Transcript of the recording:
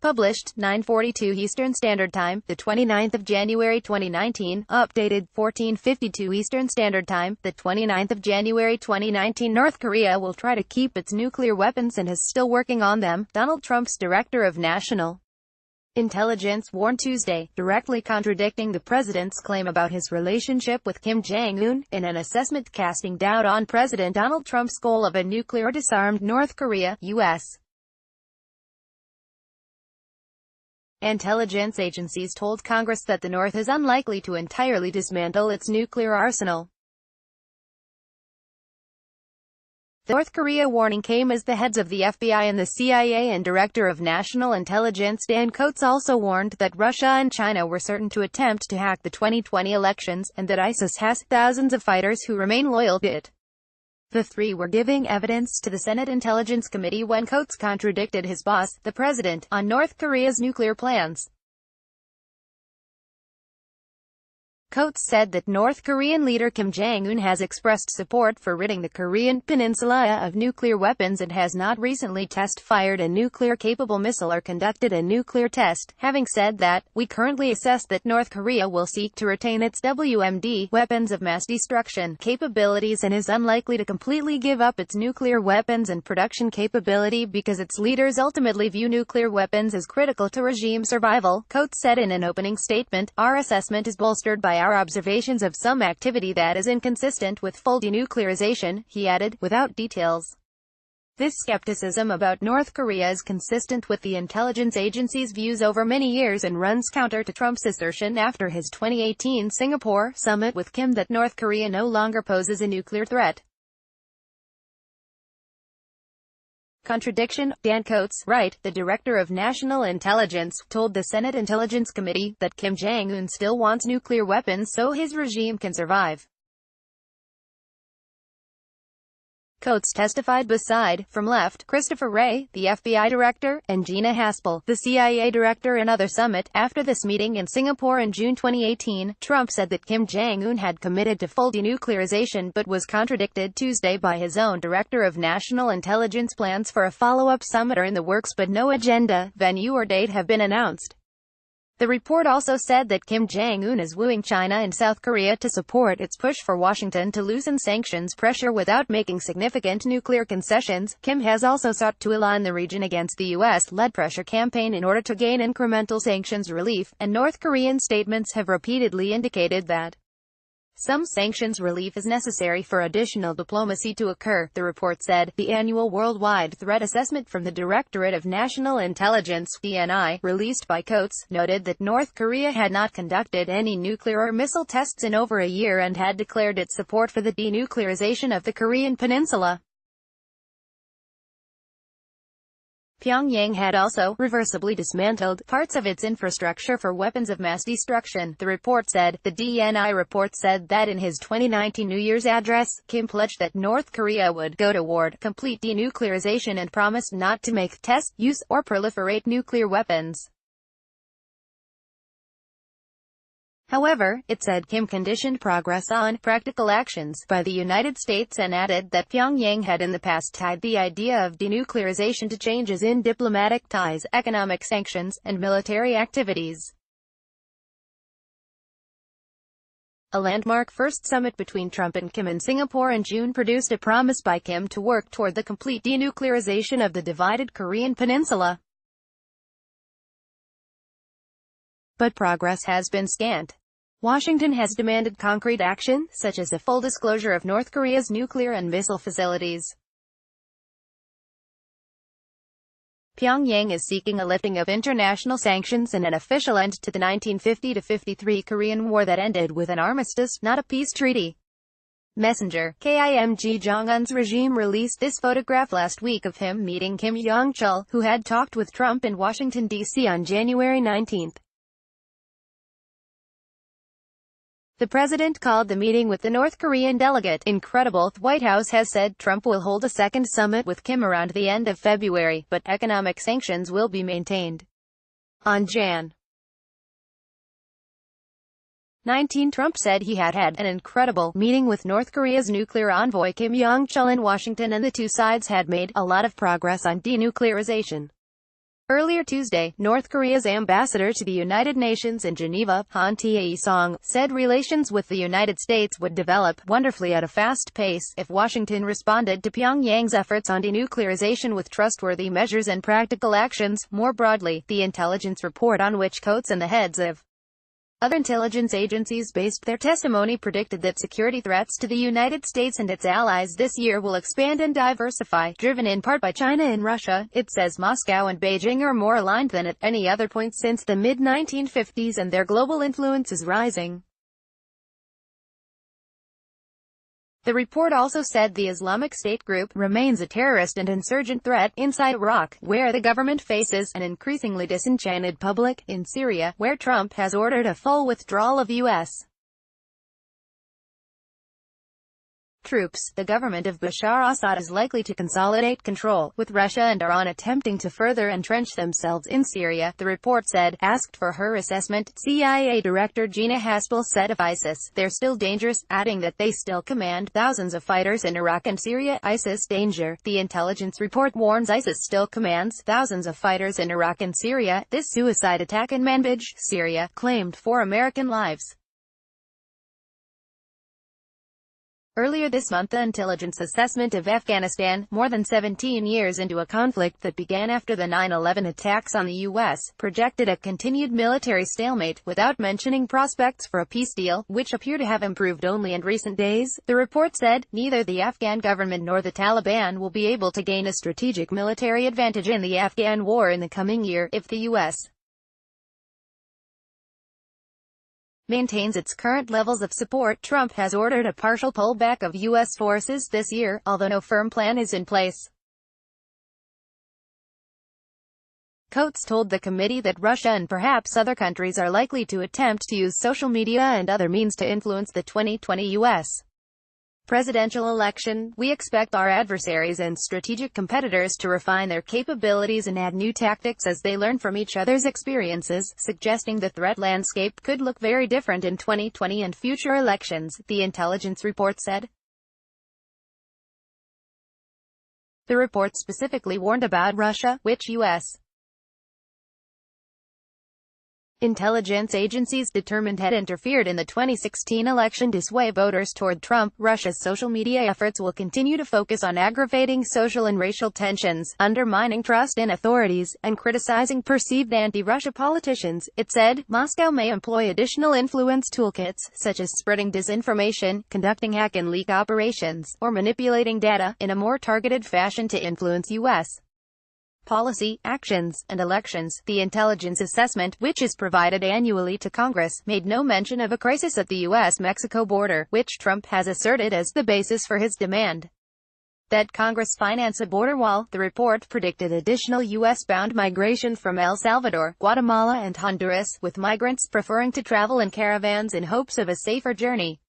Published, 9:42 Eastern Standard Time, the 29th of January 2019. Updated, 14:52 Eastern Standard Time, the 29th of January 2019. North Korea will try to keep its nuclear weapons and is still working on them, Donald Trump's Director of National Intelligence warned Tuesday, directly contradicting the president's claim about his relationship with Kim Jong-un, in an assessment casting doubt on President Donald Trump's goal of a nuclear disarmed North Korea. U.S. intelligence agencies told Congress that the North is unlikely to entirely dismantle its nuclear arsenal. The North Korea warning came as the heads of the FBI and the CIA and Director of National Intelligence Dan Coats also warned that Russia and China were certain to attempt to hack the 2020 elections, and that ISIS has thousands of fighters who remain loyal to it. The three were giving evidence to the Senate Intelligence Committee when Coats contradicted his boss, the president, on North Korea's nuclear plans. Coats said that North Korean leader Kim Jong-un has expressed support for ridding the Korean peninsula of nuclear weapons and has not recently test-fired a nuclear-capable missile or conducted a nuclear test, having said that, "We currently assess that North Korea will seek to retain its WMD weapons of mass destruction capabilities and is unlikely to completely give up its nuclear weapons and production capability because its leaders ultimately view nuclear weapons as critical to regime survival," Coats said in an opening statement. "Our assessment is bolstered by our observations of some activity that is inconsistent with full denuclearization," he added, without details. This skepticism about North Korea is consistent with the intelligence agency's views over many years and runs counter to Trump's assertion after his 2018 Singapore summit with Kim that North Korea no longer poses a nuclear threat. Contradiction. Dan Coats, right, the Director of National Intelligence, told the Senate Intelligence Committee that Kim Jong-un still wants nuclear weapons so his regime can survive. Coats testified beside, from left, Christopher Wray, the FBI director, and Gina Haspel, the CIA director. Another summit. After this meeting in Singapore in June 2018, Trump said that Kim Jong-un had committed to full denuclearization but was contradicted Tuesday by his own Director of National Intelligence. Plans for a follow-up summit are in the works but no agenda, venue or date have been announced. The report also said that Kim Jong-un is wooing China and South Korea to support its push for Washington to loosen sanctions pressure without making significant nuclear concessions. Kim has also sought to align the region against the U.S.-led pressure campaign in order to gain incremental sanctions relief, and North Korean statements have repeatedly indicated that some sanctions relief is necessary for additional diplomacy to occur, the report said. The annual Worldwide Threat Assessment from the Directorate of National Intelligence, DNI, released by Coats, noted that North Korea had not conducted any nuclear or missile tests in over a year and had declared its support for the denuclearization of the Korean peninsula. Pyongyang had also reversibly dismantled parts of its infrastructure for weapons of mass destruction, the report said. The DNI report said that in his 2019 New Year's address, Kim pledged that North Korea would go toward complete denuclearization and promised not to make, test, use, or proliferate nuclear weapons. However, it said Kim conditioned progress on practical actions by the United States and added that Pyongyang had in the past tied the idea of denuclearization to changes in diplomatic ties, economic sanctions, and military activities. A landmark first summit between Trump and Kim in Singapore in June produced a promise by Kim to work toward the complete denuclearization of the divided Korean peninsula. But progress has been scant. Washington has demanded concrete action, such as a full disclosure of North Korea's nuclear and missile facilities. Pyongyang is seeking a lifting of international sanctions and an official end to the 1950-53 Korean War that ended with an armistice, not a peace treaty. Messenger, Kim Jong-un's regime released this photograph last week of him meeting Kim Jong-chul, who had talked with Trump in Washington, D.C. on January 19. The president called the meeting with the North Korean delegate incredible. The White House has said Trump will hold a second summit with Kim around the end of February, but economic sanctions will be maintained. On Jan. 19, Trump said he had had an incredible meeting with North Korea's nuclear envoy Kim Jong-chul in Washington and the two sides had made a lot of progress on denuclearization. Earlier Tuesday, North Korea's ambassador to the United Nations in Geneva, Han Tae-song, said relations with the United States would develop wonderfully at a fast pace if Washington responded to Pyongyang's efforts on denuclearization with trustworthy measures and practical actions. More broadly, the intelligence report on which Coates and the heads of other intelligence agencies based their testimony predicted that security threats to the United States and its allies this year will expand and diversify, driven in part by China and Russia. It says Moscow and Beijing are more aligned than at any other point since the mid-1950s, and their global influence is rising. The report also said the Islamic State group remains a terrorist and insurgent threat inside Iraq, where the government faces an increasingly disenchanted public, in Syria, where Trump has ordered a full withdrawal of U.S. troops. The government of Bashar Assad is likely to consolidate control with Russia and Iran attempting to further entrench themselves in Syria, the report said. Asked for her assessment, CIA Director Gina Haspel said of ISIS, "They're still dangerous," adding that they still command thousands of fighters in Iraq and Syria. ISIS danger. The intelligence report warns ISIS still commands thousands of fighters in Iraq and Syria. This suicide attack in Manbij, Syria, claimed 4 American lives. Earlier this month, the intelligence assessment of Afghanistan, more than 17 years into a conflict that began after the 9/11 attacks on the U.S., projected a continued military stalemate, without mentioning prospects for a peace deal, which appear to have improved only in recent days. The report said, neither the Afghan government nor the Taliban will be able to gain a strategic military advantage in the Afghan war in the coming year, if the U.S. maintains its current levels of support. Trump has ordered a partial pullback of U.S. forces this year, although no firm plan is in place. Coates told the committee that Russia and perhaps other countries are likely to attempt to use social media and other means to influence the 2020 U.S. presidential election. "We expect our adversaries and strategic competitors to refine their capabilities and add new tactics as they learn from each other's experiences," suggesting the threat landscape could look very different in 2020 and future elections, the intelligence report said. The report specifically warned about Russia, which U.S. intelligence agencies determined had interfered in the 2016 election to sway voters toward Trump. Russia's social media efforts will continue to focus on aggravating social and racial tensions, undermining trust in authorities, and criticizing perceived anti-Russia politicians, it said. Moscow may employ additional influence toolkits, such as spreading disinformation, conducting hack and leak operations, or manipulating data, in a more targeted fashion to influence U.S. policy, actions, and elections. The intelligence assessment, which is provided annually to Congress, made no mention of a crisis at the U.S.-Mexico border, which Trump has asserted as the basis for his demand that Congress finance a border wall. The report predicted additional U.S.-bound migration from El Salvador, Guatemala, and Honduras, with migrants preferring to travel in caravans in hopes of a safer journey.